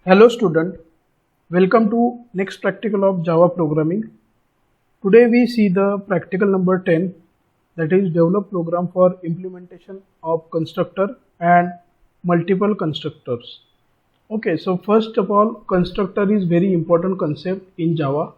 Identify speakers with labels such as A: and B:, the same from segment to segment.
A: Hello student, welcome to next practical of Java programming. Today we see the practical number 10, that is develop program for implementation of constructor and multiple constructors. Okay, so first of all, constructor is very important concept in Java.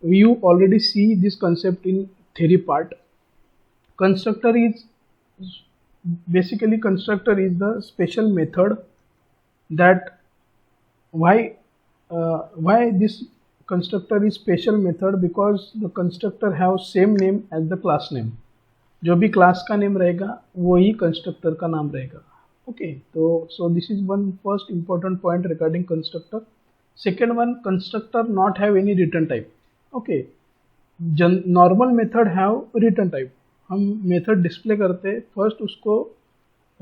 A: You already see this concept in theory part. Constructor is the special method that why this constructor is special method, because the constructor have same name as the class name. जो भी class का name रहेगा वही constructor का नाम रहेगा. Okay, तो सो this is one first important point regarding constructor. Second one, constructor not have any return type. Okay, normal method have return type. हम मेथड डिस्प्ले करते हैं, फर्स्ट उसको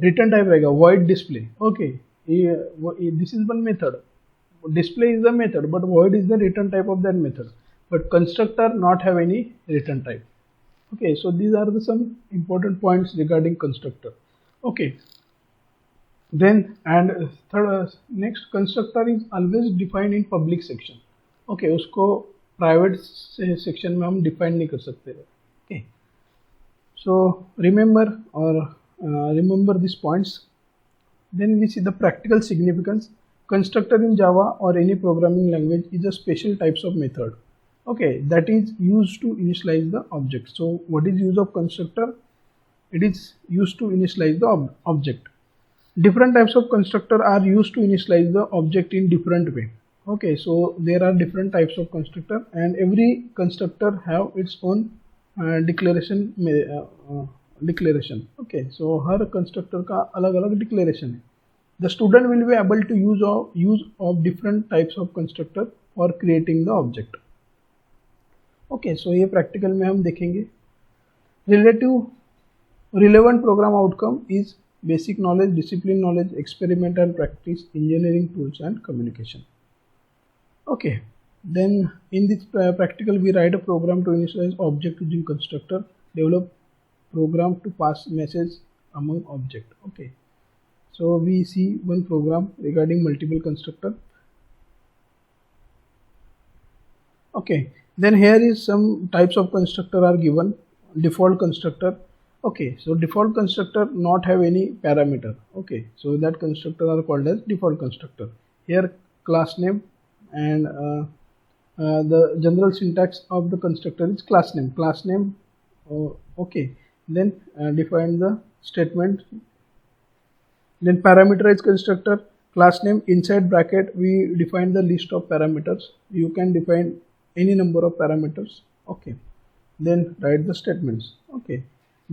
A: रिटर्न टाइप रहेगा void display. Okay, this is one method. Display is the method, but void is the return type of that method. But constructor not have any return type. Okay, so these are some important points regarding constructor. Okay, then and third, next, constructor is always defined in public section. Okay, उसको private section में हम define नहीं कर सकते. Okay, so remember these points. Then we see the practical significance. Constructor in Java or any programming language is a special types of method. Okay, that is used to initialize the object. So what is use of constructor? It is used to initialize the object. Different types of constructor are used to initialize the object in different way. Okay, so there are different types of constructor and every constructor have its own declaration. Okay, so her constructor का अलग अलग declaration है. The student will be able to use of different types of constructor for creating the object. Okay, so ये practical में हम देखेंगे. Relevant program outcome is basic knowledge, discipline knowledge, experiment and practice, engineering tools and communication. Okay, then in this practical we write a program to initialize object using constructor, develop program to pass message among object. Okay, so we see one program regarding multiple constructor. Okay, then here is some types of constructor are given. Default constructor. Okay, so default constructor not have any parameter. Okay, so that constructor are called as default constructor. Here class name and the general syntax of the constructor is class name. Okay, then define the statement. Then parameterized constructor, class name, inside bracket we define the list of parameters. You can define any number of parameters. Okay, then write the statements. Okay,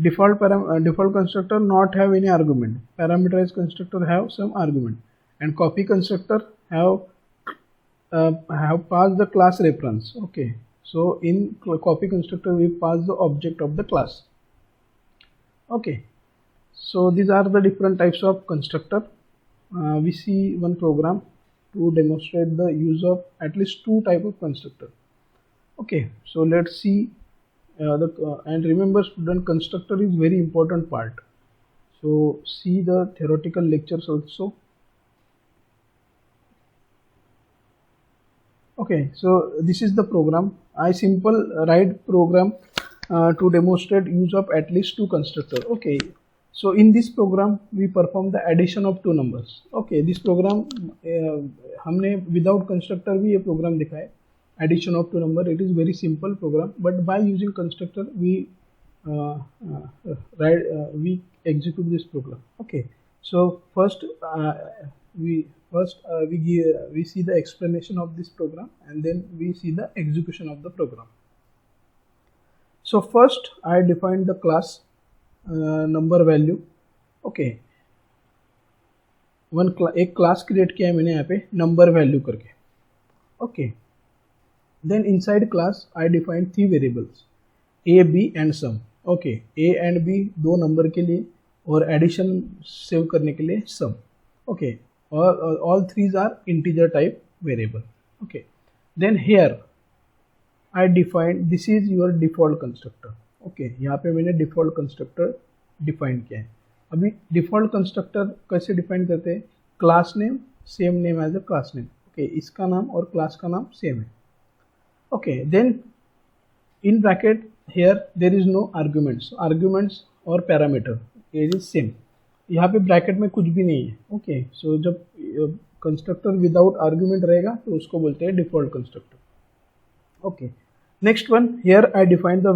A: default constructor not have any argument. Parameterized constructor have some argument, and copy constructor have passed the class reference. Okay, so in copy constructor we pass the object of the class. Okay, so these are the different types of constructor. We see one program to demonstrate the use of at least two type of constructor. Okay, so let's see and remember student, constructor is very important part. So see the theoretical lectures also. Okay, so this is the program. I simple write program to demonstrate use of at least two constructor. Okay, so in this program we perform the addition of two numbers. Okay, this program हमने without constructor भी ये program दिखा है, addition of two number. It is very simple program, but by using constructor we execute this program. Okay, so first we see the explanation of this program and then we see the execution of the program. So first I defined the class number value. Okay, एक class create किया है मैंने यहाँ पे number value करके. Okay, then inside class I define 3 variables a, b and sum. Okay, a and b दो number के लिए और एडिशन सेव करने के लिए sum. Okay, all threes are integer type variable. Okay, then here I define this is your default constructor. Okay, यहाँ पे मैंने default constructor define किया है. अभी default constructor कैसे define करते हैं? class name same name as the class name. Okay, इसका नाम और क्लास का नाम सेम है। Okay, then in bracket here there is no arguments और पैरामीटर it is same। यहाँ पे ब्रैकेट में कुछ भी नहीं है। ओके, सो जब कंस्ट्रक्टर विदाउट आर्ग्यूमेंट रहेगा तो उसको बोलते हैं default constructor. Okay, next one, here I define the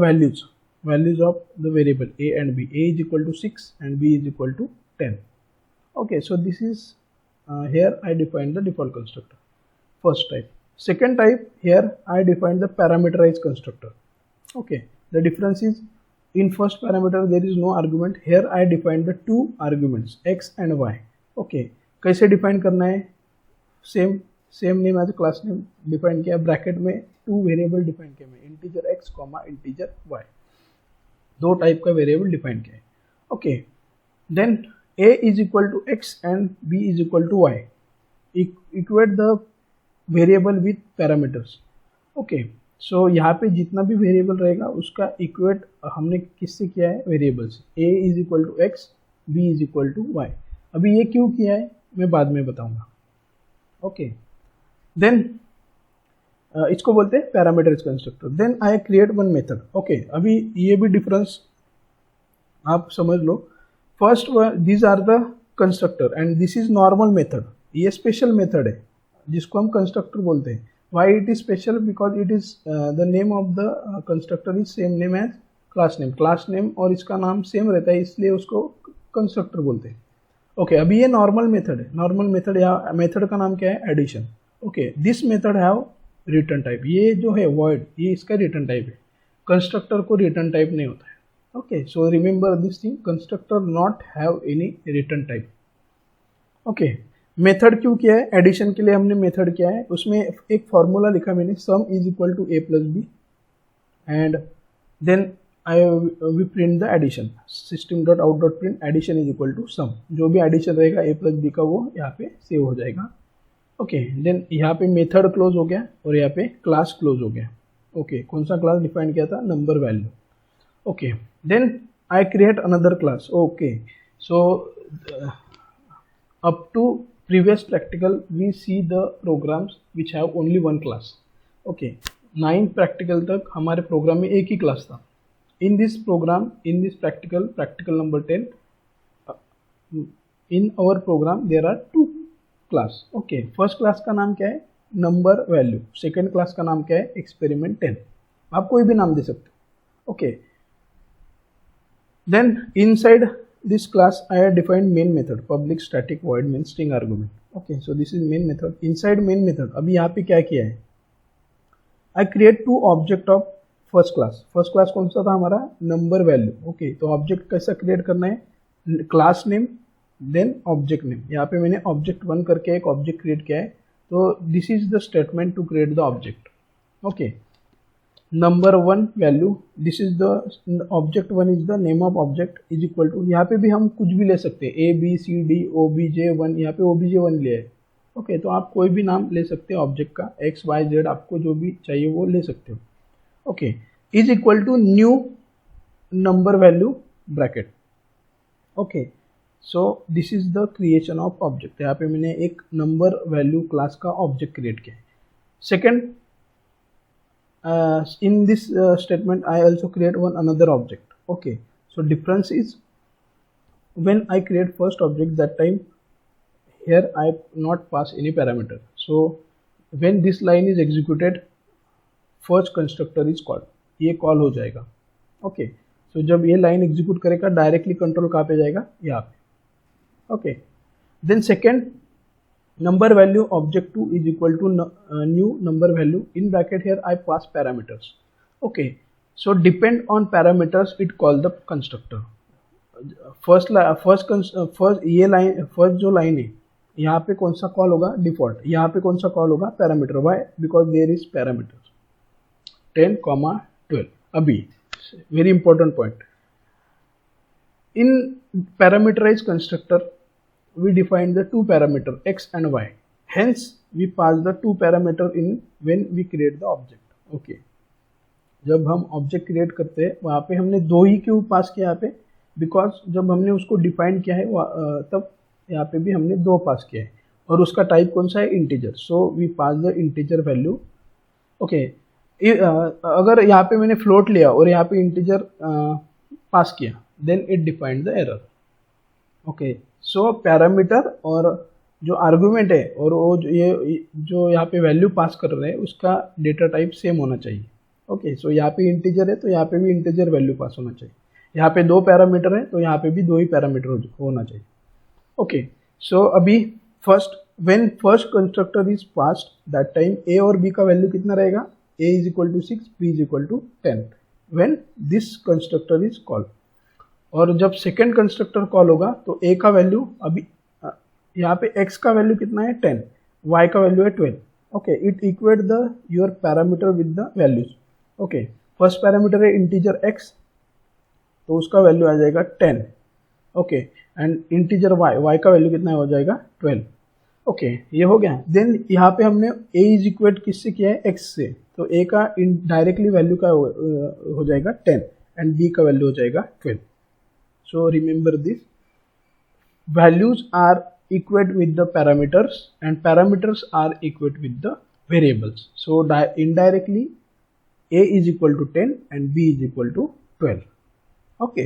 A: values of the variable a and b। a is equal to 6 and b is equal to 10। okay, so this is here I define the default constructor, first type। second type, here I define the parameterized constructor। okay, the difference is in first parameter there is no argument, here I define the two arguments x and y। okay, कैसे define करना है, same name as class name define किया, bracket में two variable define किया मैं, integer x comma integer y, दो type का variable define किया है। Okay, then a is equal to x and b is equal to y, equate the variable with parameters। Okay, so यहाँ पे जितना भी वेरिएबल रहेगा उसका इक्वेट हमने किससे किया है, वेरिएबल से। a is equal to x, b is equal to y. अभी ये क्यों किया है मैं बाद में बताऊंगा। ओके, देन इसको बोलते हैं parameters constructor. Then I create one method. Okay, अभी ये भी डिफरेंस आप समझ लो। First these are the constructor and this is normal method. ये स्पेशल मेथड है जिसको हम कंस्ट्रक्टर बोलते हैं। Why it is special? Because it is the name of the constructor is same name as class name। class name और इसका नाम same रहता है इसलिए उसको कंस्ट्रक्टर बोलते हैं। ओके, अभी ये नॉर्मल मेथड है। नॉर्मल मेथड या मेथड का नाम क्या है, addition. Okay, this method have return type. ये जो है void, ये इसका रिटर्न टाइप है। कंस्ट्रक्टर को रिटर्न टाइप नहीं होता है। Okay, so remember this thing, constructor not have any return type. Okay, method क्यों किया है, एडिशन के लिए हमने मेथड किया है। उसमें एक फॉर्मूला लिखा मैंने, sum is equal to a plus b and then we print the addition, system dot out dot print addition is equal to sum. जो भी एडिशन रहेगा a प्लस बी का वो यहाँ पे सेव हो जाएगा। ओके, देन यहाँ पे मेथड क्लोज हो गया और यहाँ पे क्लास क्लोज हो गया। ओके, कौन सा क्लास डिफाइन किया था, number value. Okay, then I create another class. Okay, so up to previous practical we see the programs which have only one class। okay, 9 practical तक हमारे प्रोग्राम में एक ही क्लास था। in this program, in this practical number 10, in our program there are two class। okay, first class का नाम क्या है, number value. Second class का नाम क्या है, एक्सपेरिमेंट 10। आप कोई भी नाम दे सकते हो। Okay, then inside this class I have defined main method, public static void main string argument। okay, so this is main method। inside main method अभी यहाँ पे क्या किया है, I create two object of first class। first class कौन सा था हमारा, नंबर वैल्यू। ओके, तो ऑब्जेक्ट कैसा क्रिएट करना है, class name then object name. यहाँ पे मैंने ऑब्जेक्ट 1 करके एक ऑब्जेक्ट क्रिएट किया है, तो this is the statement to create the object. Okay, number 1 value, this is the object 1 is the name of object is equal to, यहाँ पे भी हम कुछ भी ले सकते हैं, A B C D obj1, यहाँ पे obj1 लिया है। ओके, तो आप कोई भी नाम ले सकते हैं ऑब्जेक्ट का, एक्स वाई जेड, आपको जो भी चाहिए वो ले सकते हो। Okay, is equal to new number value bracket. Okay, so this is the creation of object. यहाँ पे मैंने एक नंबर वैल्यू क्लास का ऑब्जेक्ट क्रिएट किया है। Second, in this statement I also create one another object। okay, so difference is when I create first object, that time here I not pass any parameter, so when this line is executed first constructor is called, ये call हो जाएगा। Okay, so जब ये line execute करेगा directly control कहाँ पे जाएगा, यहाँ पे। Okay, then second, number value object 2 is equal to new number value, in bracket here I pass parameters। okay, so depend on parameters it call the constructor। first ये line, first जो line है यहाँ पे कौन सा call होगा, default. यहाँ पे कौन सा कॉल होगा, parameter. Why, because there is parameter 10, 12। अभी very important point, in parameterize constructor we define the two parameter x and y, hence we pass the two parameter in when we create the object। okay, जब हम object create करते हैं वहाँ पे हमने दो ही क्यों पास किया यहाँ पे, बिकॉज जब हमने उसको डिफाइन किया है तब यहाँ पे भी हमने दो पास किया है। और उसका टाइप कौन सा है, integer, so we pass the integer value. Okay, अगर यहाँ पे मैंने फ्लोट लिया और यहाँ पे इंटीजर पास किया, then it defined the error. Okay, so parameter और जो आर्गुमेंट है और वो ये जो यहाँ पे वैल्यू पास कर रहे हैं उसका डेटा टाइप सेम होना चाहिए। ओके, सो यहाँ पे इंटीजर है तो यहाँ पे भी इंटीजर वैल्यू पास होना चाहिए, यहाँ पे 2 पैरामीटर है तो यहाँ पे भी 2 ही पैरामीटर होना चाहिए। ओके, सो अभी when first constructor is passed that time a और बी का वैल्यू कितना रहेगा, a is equal to 6, b is equal to 10 when this constructor is called. और जब सेकेंड कंस्ट्रक्टर कॉल होगा तो a का वैल्यू अभी यहाँ पे x का वैल्यू कितना है 10, y का वैल्यू है 12। Okay, it equate the your parameter with the values. Okay, first parameter है इंटीजर x, तो उसका वैल्यू आ जाएगा 10। ओके, एंड इंटीजर y का वैल्यू कितना हो जाएगा 12। ओके, ये हो गया। देन यहाँ पे हमने a इज इक्वेट किससे किया है, x से, तो a का डायरेक्टली वैल्यू का हो जाएगा 10 एंड b का वैल्यू हो जाएगा 12। सो remember this, values are equate with the parameters and parameters are equate with the variables. So indirectly a is equal to 10 and b is equal to 12. Okay,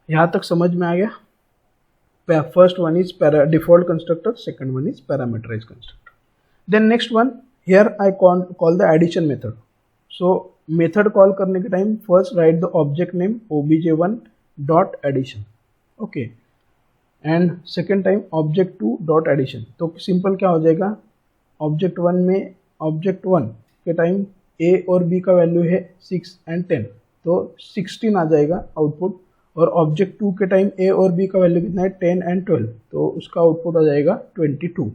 A: यहाँ तक समझ में आ गया। First one is default constructor, second one is parameterized constructor. Then next one, here I call the addition method. So method call करने के time first write the object name obj1 dot addition. Okay, and second time object 2 dot addition. तो simple क्या हो जाएगा, object 1 में object 1 के time a और b का वैल्यू है 6 एंड 10, तो 16 आ जाएगा आउटपुट। और ऑब्जेक्ट 2 के टाइम a और b का वैल्यू कितना है 10 एंड 12, तो उसका आउटपुट आ जाएगा 22।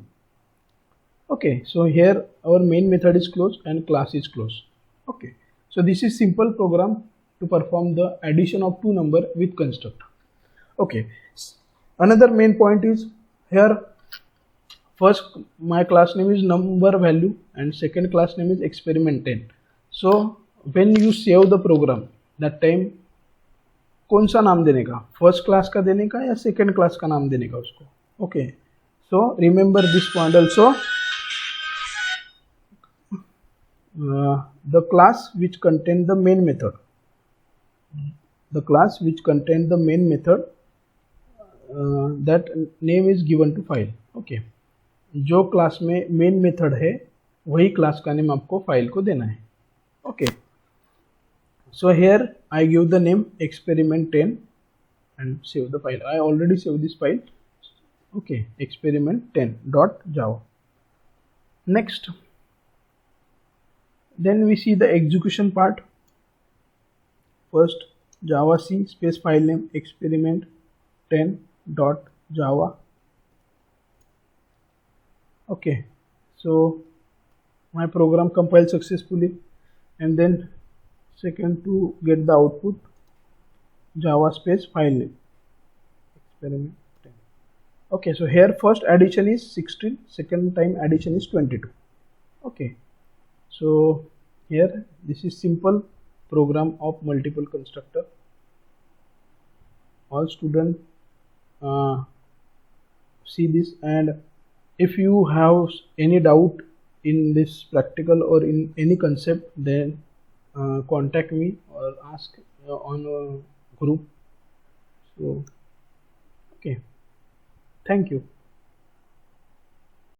A: Okay, so here our main method is close and class is close. Okay, so this is simple program to perform the addition of 2 number with constructor. Okay, another main point is here, first my class name is number value and second class name is experiment 10. So when you save the program that time कौन सा नाम देने का, first class का देने का या second class का नाम देने का उसको। Okay, so remember this point also, the class which contain the main method, the class which contain the main method that name is given to file. Okay, जो क्लास में मेन मेथड है वही class का name आपको file को देना है। Okay, so here I give the name experiment 10 and save the file. I already saved this file. Okay, experiment 10 dot java. Next, then we see the execution part. First, java c space file name experiment 10 dot java. Okay, so my program compiled successfully, and then second to get the output java space file name experiment 10. Okay, so here first addition is 16, second time addition is 22. Okay, so here this is simple program of multiple constructor. All students see this, and if you have any doubt in this practical or in any concept, then contact me or ask on a group. So okay, thank you.